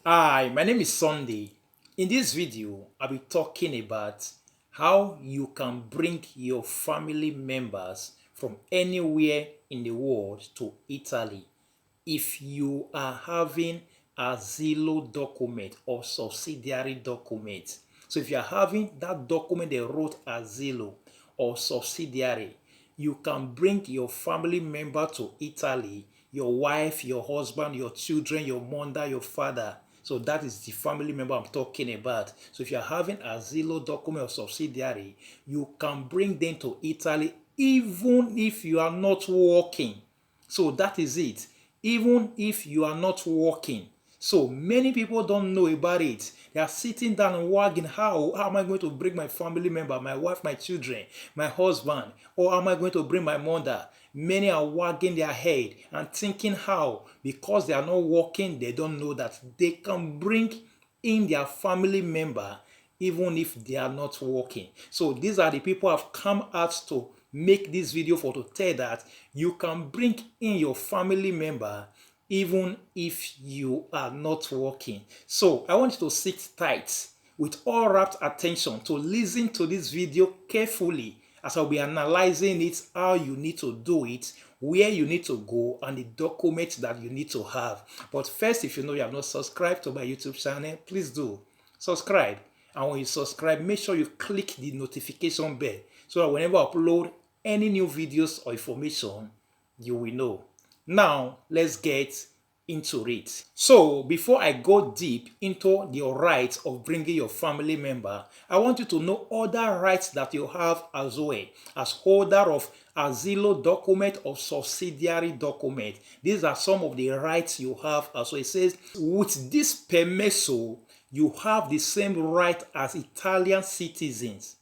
Hi, my name is Sunday. In this video, I'll be talking about how you can bring your family members from anywhere in the world to Italy if you are having a ASILO document or subsidiary document. So if you are having that document they wrote ASILO or subsidiary, you can bring your family member to Italy, your wife, your husband, your children, your mother, your father. So that is the family member I'm talking about. So if you're having a ASILO document or subsidiary, you can bring them to Italy even if you are not working. So that is it. Even if you are not working. So many people don't know about it. They are sitting down and wagging, how am I going to bring my family member, my wife, my children, my husband, or how am I going to bring my mother? Many are wagging their head and thinking how, because they are not working, they don't know that they can bring in their family member even if they are not working. So these are the people who have come out to make this video for to tell that you can bring in your family member even if you are not working. So I want you to sit tight with all rapt attention to listen to this video carefully as I'll be analyzing it, how you need to do it, where you need to go, and the documents that you need to have. But first, if you know you have not subscribed to my YouTube channel, please do subscribe. And when you subscribe, make sure you click the notification bell so that whenever I upload any new videos or information, you will know. Now, let's get into it. So, before I go deep into the rights of bringing your family member, I want you to know other rights that you have as well as holder of ASILO document or subsidiary document. These are some of the rights you have as well. It says, with this permesso, you have the same right as Italian citizens.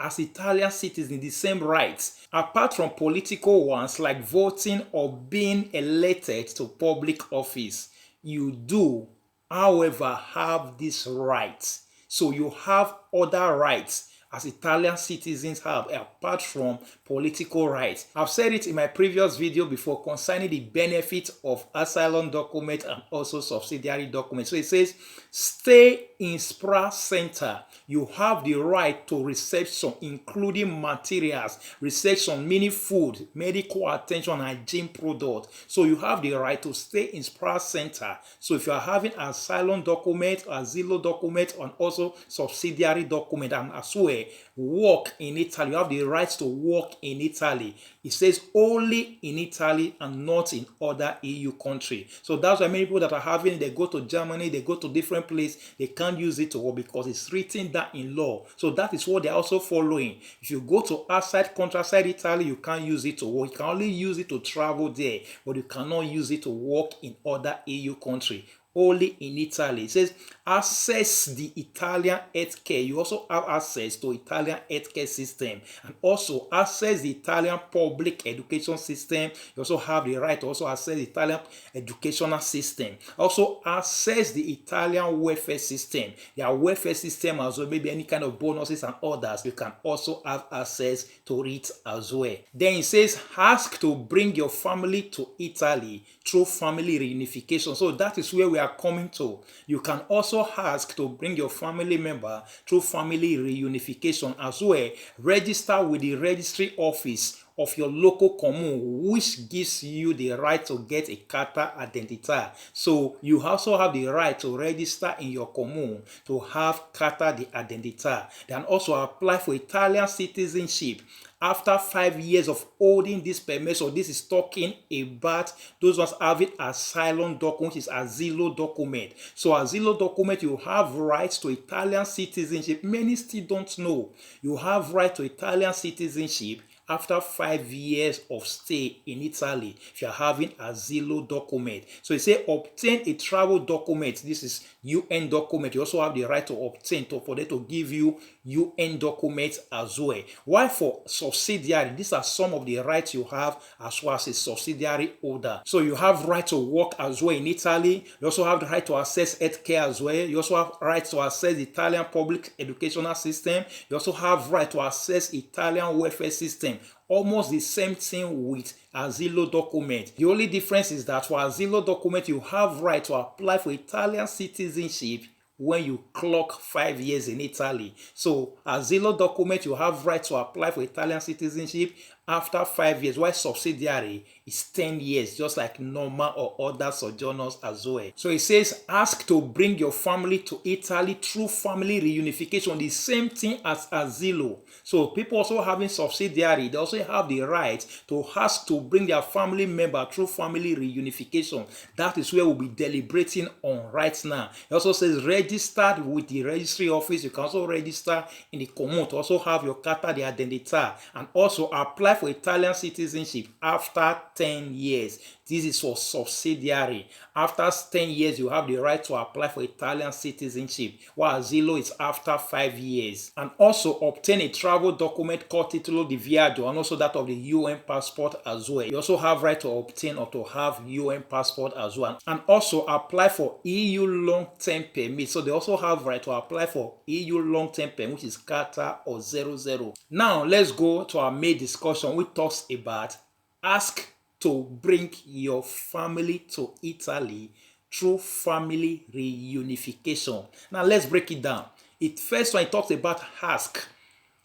As Italian citizens, the same rights, apart from political ones like voting or being elected to public office. You do, however, have these rights. So you have other rights as Italian citizens have, apart from political rights. I've said it in my previous video before concerning the benefits of asylum document and also subsidiary document. So it says, stay in SPRA center. You have the right to reception, including materials, reception, meaning food, medical attention, hygiene product. So you have the right to stay in SPRA center. So if you are having asylum document, ASILO document, and also subsidiary document, and as well work in Italy, you have the right to work in Italy. It says only in Italy and not in other EU countries. So that's why many people that are having, they go to Germany, they go to different places, they can't use it to work because it's written down in law. So that is what they're also following. If you go to outside country, outside Italy, you can't use it to work. You can only use it to travel there, but you cannot use it to work in other EU countries. Only in Italy. It says access the Italian healthcare. You also have access to Italian healthcare system and also access the Italian public education system. You also have the right to also access the Italian educational system. Also access the Italian welfare system. Their welfare system as well, maybe any kind of bonuses and others. You can also have access to it as well. Then it says ask to bring your family to Italy through family reunification. So that is where we are coming to. You can also ask to bring your family member through family reunification as well. Register with the registry office of your local commune, which gives you the right to get a carta identità. So you also have the right to register in your commune to have carta di identità. Then also apply for Italian citizenship after 5 years of holding this permit. So this is talking about those ones having asylum document, which is ASILO document. So ASILO document, you have rights to Italian citizenship. Many still don't know. You have right to Italian citizenship after 5 years of stay in Italy if you're having ASILO document. So you say obtain a travel document. This is UN document. You also have the right to obtain for them to give you UN documents as well. Why for subsidiary? These are some of the rights you have as well as a subsidiary holder. So you have right to work as well in Italy. You also have the right to access healthcare as well. You also have right to access the Italian public educational system. You also have right to access Italian welfare system. Almost the same thing with ASILO document. The only difference is that for ASILO document, you have right to apply for Italian citizenship when you clock 5 years in Italy. So ASILO document, you have right to apply for Italian citizenship after 5 years, while subsidiary is 10 years, just like normal or other sojourners as well. So it says, ask to bring your family to Italy through family reunification, the same thing as ASILO. So people also having subsidiary, they also have the right to ask to bring their family member through family reunification. That is where we'll be deliberating on right now. It also says registered with the registry office. You can also register in the commune to also have your carta di identità and also apply for Italian citizenship after 10 years. This is for subsidiary. After 10 years, you have the right to apply for Italian citizenship, while ASILO is after 5 years. And also obtain a travel document called Titolo di Viaggio, and also that of the UN passport as well. You also have right to obtain or to have UN passport as well. And also apply for EU long-term permit. So they also have right to apply for EU long-term permit, which is Carta or 00. Now let's go to our main discussion, which talks about ask to bring your family to Italy through family reunification. Now let's break it down. First one, it talks about ask.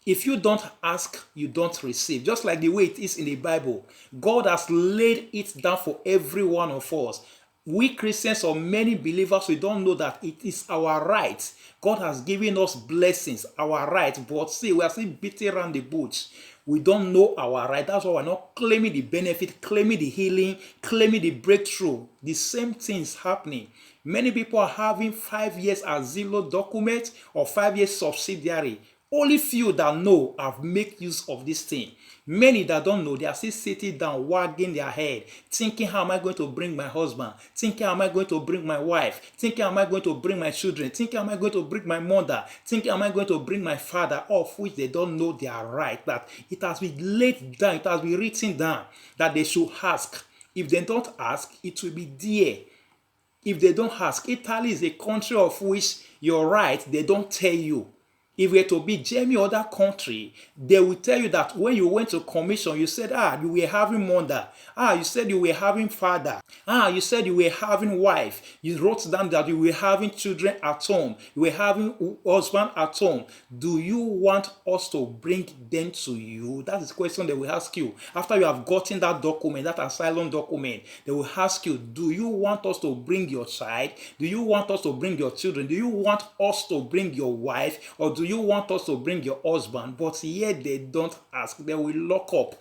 If you don't ask, you don't receive. Just like the way it is in the Bible. God has laid it down for every one of us. We Christians or many believers, we don't know that it is our right. God has given us blessings, our right. But see, we are still beating around the bush. We don't know our right. That's why we're not claiming the benefit, claiming the healing, claiming the breakthrough. The same thing is happening. Many people are having 5 years ASILO document or 5 years subsidiary. Only few that know have made use of this thing. Many that don't know, they are still sitting down, wagging their head, thinking, how am I going to bring my husband? Thinking, how am I going to bring my wife? Thinking, how am I going to bring my children? Thinking, how am I going to bring my mother? Thinking, how am I going to bring my father? Of which they don't know they are right. That it has been laid down, it has been written down that they should ask. If they don't ask, it will be there. If they don't ask, Italy is a country of which you're right, they don't tell you. If we were to be any other country, they will tell you that when you went to commission, you said, you were having mother. You said you were having father. You said you were having wife. You wrote down that you were having children at home. You were having husband at home. Do you want us to bring them to you? That is the question they will ask you. After you have gotten that document, that asylum document, they will ask you, do you want us to bring your child? Do you want us to bring your children? Do you want us to bring your wife? Or do you want us to bring your husband? But yet they don't ask. They will lock up.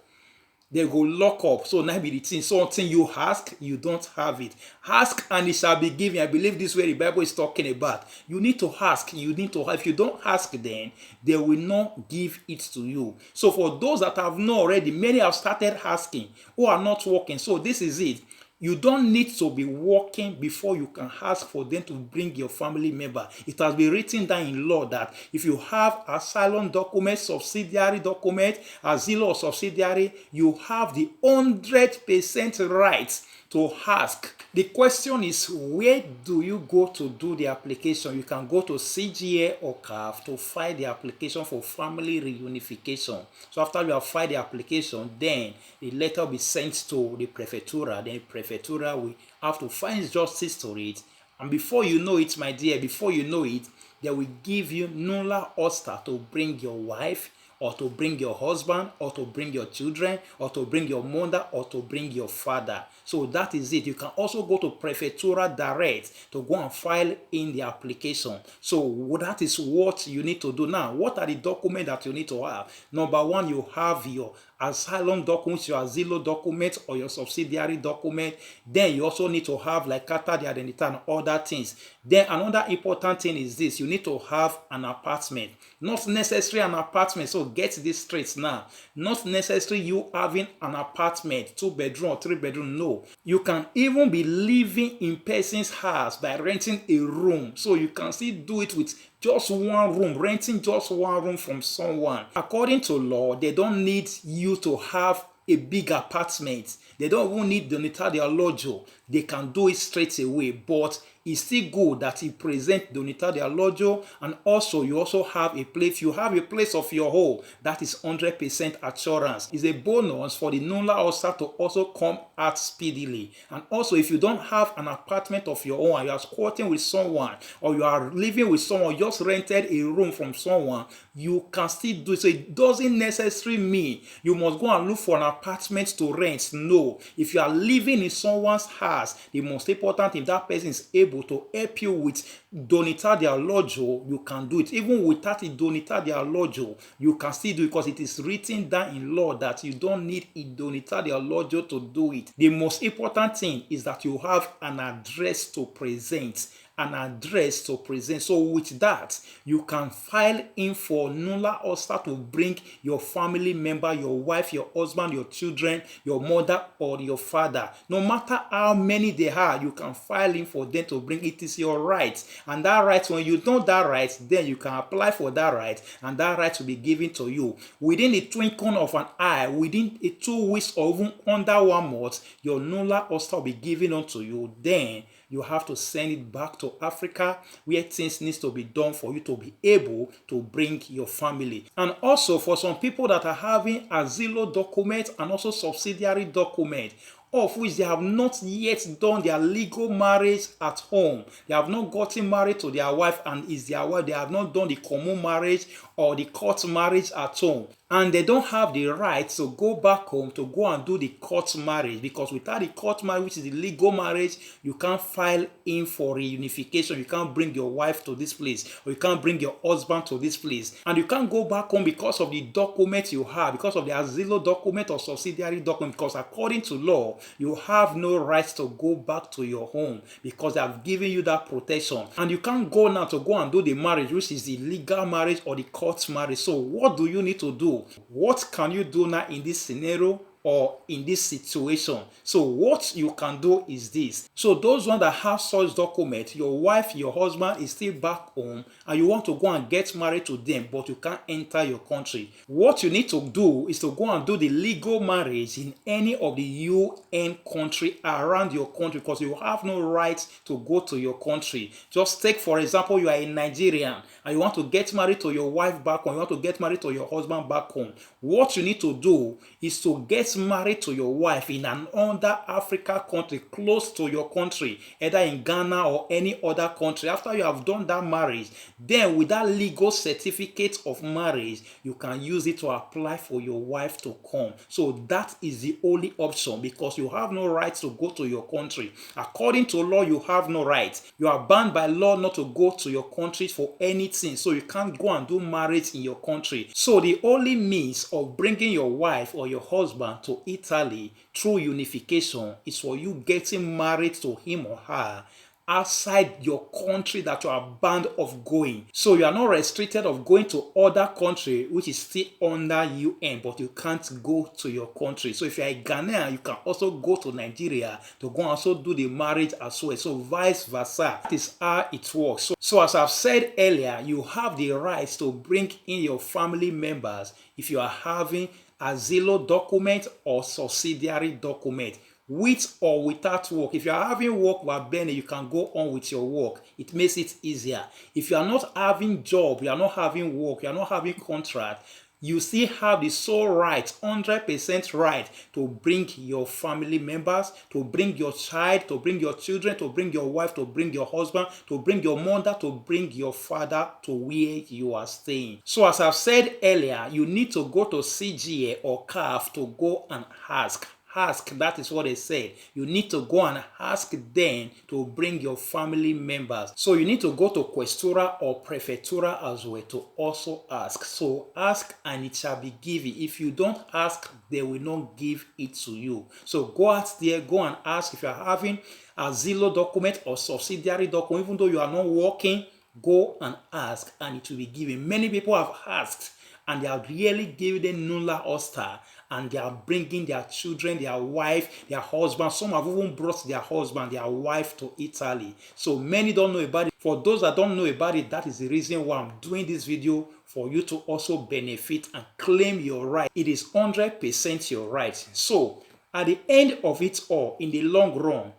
They go lock up. So now be the thing. Something you ask, you don't have it. Ask and it shall be given. I believe this is where the Bible is talking about. You need to ask. You need to have. If you don't ask, then they will not give it to you. So for those that have not already, many have started asking who are not working. So this is it. You don't need to be working before you can ask for them to bring your family member. It has been written down in law that if you have asylum document, subsidiary document, ASILO or subsidiary, you have the 100% right to ask. The question is, where do you go to do the application? You can go to CGA or CAF to file the application for family reunification. So after you have filed the application, then the letter will be sent to the prefectura. Then the prefectura will have to find justice to it. And before you know it, my dear, before you know it, they will give you nulla osta to bring your wife, or to bring your husband, or to bring your children, or to bring your mother, or to bring your father. So that is it. You can also go to Prefectura direct to go and file in the application. So that is what you need to do. Now, what are the documents that you need to have? Number one, you have your asylum documents, your ASILO document, or your subsidiary document. Then you also need to have like Carta di Identità and other things. Then another important thing is this: you need to have an apartment. Not necessarily an apartment. So get this straight now. Not necessarily you having an apartment, 2 bedroom or 3 bedroom. No. You can even be living in person's house by renting a room. So you can still do it with just one room, renting just one room from someone. According to law, they don't need you to have a big apartment. They don't even need the unitario alloggio. They can do it straight away. But it's still good that you present the unità di alloggio, and also you also have a place. You have a place of your own. That is 100% assurance. It's a bonus for the nulla osta to also come out speedily. And also, if you don't have an apartment of your own and you are squatting with someone, or you are living with someone, just rented a room from someone, you can still do it. So it doesn't necessarily mean you must go and look for an apartment to rent. No. If you are living in someone's house, the most important thing, that person is able to help you with donità di alloggio, you can do it. Even without a donità di alloggio, you can still do it, because it is written down in law that you don't need a donità di alloggio to do it. The most important thing is that you have an address to present. So with that, you can file in for nulla osta to bring your family member, your wife, your husband, your children, your mother, or your father. No matter how many they are, you can file in for them to bring. It is your right. And that right, when you know that right, then you can apply for that right, and that right will be given to you. Within the twinkling of an eye, within 2 weeks or even under 1 month, your nulla osta will be given unto you. Then you have to send it back to Africa, where things needs to be done for you to be able to bring your family. And also, for some people that are having ASILO document and also subsidiary document, of which they have not yet done their legal marriage at home. They have not gotten married to their wife and is their wife. They have not done the common marriage or the court marriage at home. And they don't have the right to go back home to go and do the court marriage, because without the court marriage, which is the legal marriage, you can't file in for reunification. You can't bring your wife to this place, or you can't bring your husband to this place. And you can't go back home because of the document you have, because of the ASILO document or subsidiary document, because according to law, you have no right to go back to your home because they have given you that protection. And you can't go now to go and do the marriage, which is the legal marriage or the court marriage. So what do you need to do? What can you do now in this scenario or in this situation? So what you can do is this. So those ones that have such document, your wife, your husband is still back home and you want to go and get married to them, but you can't enter your country. What you need to do is to go and do the legal marriage in any of the UN country around your country, because you have no right to go to your country. Just take, for example, you are a Nigerian and you want to get married to your wife back home, you want to get married to your husband back home. What you need to do is to get married to your wife in an other Africa country close to your country, either in Ghana or any other country. After you have done that marriage, then with that legal certificate of marriage, you can use it to apply for your wife to come. So that is the only option, because you have no right to go to your country. According to law, you have no right. You are banned by law not to go to your country for anything. So you can't go and do marriage in your country. So the only means of bringing your wife or your husband to Italy through unification is for you getting married to him or her outside your country that you are banned of going. So you are not restricted of going to other country which is still under UN, but you can't go to your country. So if you are a Ghanaian, you can also go to Nigeria to go and also do the marriage as well. So vice versa. That is how it works. So as I've said earlier, you have the right to bring in your family members if you are having ASILO document or subsidiary document, with or without work. If you are having work while burning, you can go on with your work. It makes it easier. If you are not having job, you are not having work, you are not having contract, you still have the sole right, 100% right, to bring your family members, to bring your child, to bring your children, to bring your wife, to bring your husband, to bring your mother, to bring your father to where you are staying. So as I've said earlier, you need to go to CGA or CAF to go and ask. That is what they said. You need to go and ask them to bring your family members. So you need to go to Questura or Prefectura as well to also ask. So ask and it shall be given. If you don't ask, they will not give it to you. So go out there, go and ask. If you are having a ASILO document or subsidiary document, even though you are not working, go and ask and it will be given. Many people have asked and they are really giving them nulla osta, and they are bringing their children, their wife, their husband. Some have even brought their husband, their wife to Italy. So many don't know about it. For those that don't know about it, that is the reason why I'm doing this video, for you to also benefit and claim your right. It is 100% your right. So at the end of it all, in the long run,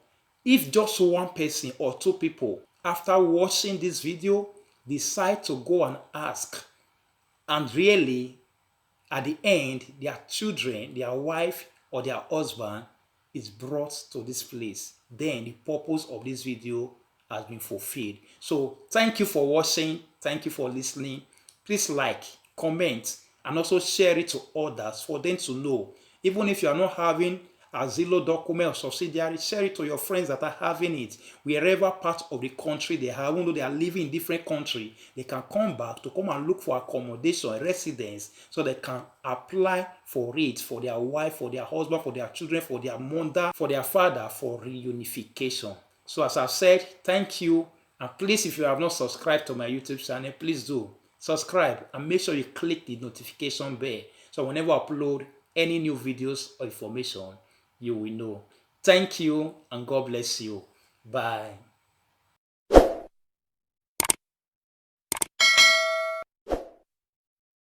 If just one person or two people after watching this video decide to go and ask, and really at the end their children, their wife or their husband is brought to this place, then the purpose of this video has been fulfilled. So thank you for watching, thank you for listening. Please like, comment, and also share it to others for them to know. Even if you are not having ASILO document or subsidiary, share it to your friends that are having it. Wherever part of the country they have, even though they are living in different country, they can come back to come and look for accommodation, residence, so they can apply for it for their wife, for their husband, for their children, for their mother, for their father, for reunification. So as I've said, thank you. And please, if you have not subscribed to my YouTube channel, please do subscribe and make sure you click the notification bell. So whenever I upload any new videos or information, you will know. Thank you and God bless you. Bye.